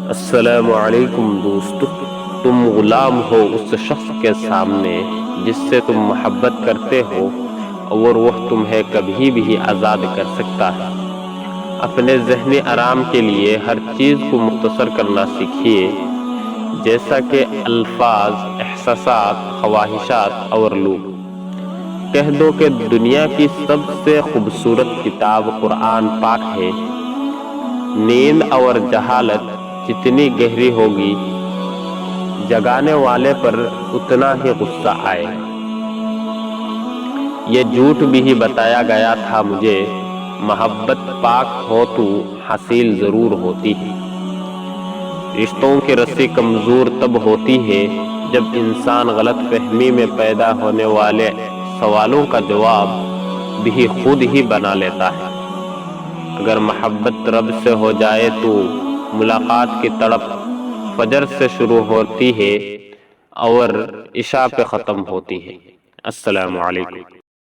السلام علیکم دوستو، تم غلام ہو اس شخص کے سامنے جس سے تم محبت کرتے ہو اور وہ تمہیں کبھی بھی آزاد کر سکتا ہے۔ اپنے ذہنی آرام کے لیے ہر چیز کو مختصر کرنا سیکھیے، جیسا کہ الفاظ، احساسات، خواہشات اور لوگ۔ کہہ دو کہ دنیا کی سب سے خوبصورت کتاب قرآن پاک ہے۔ نیند اور جہالت جتنی گہری ہوگی، جگانے والے پر اتنا ہی غصہ آئے گا۔ یہ جھوٹ بھی بتایا گیا تھا مجھے، محبت پاک ہو تو حاصل ضرور ہوتی ہے۔ رشتوں کی رسی کمزور تب ہوتی ہے جب انسان غلط فہمی میں پیدا ہونے والے سوالوں کا جواب بھی خود ہی بنا لیتا ہے۔ اگر محبت رب سے ہو جائے تو ملاقات کی تڑپ فجر سے شروع ہوتی ہے اور عشاء پہ ختم ہوتی ہے۔ السلام علیکم۔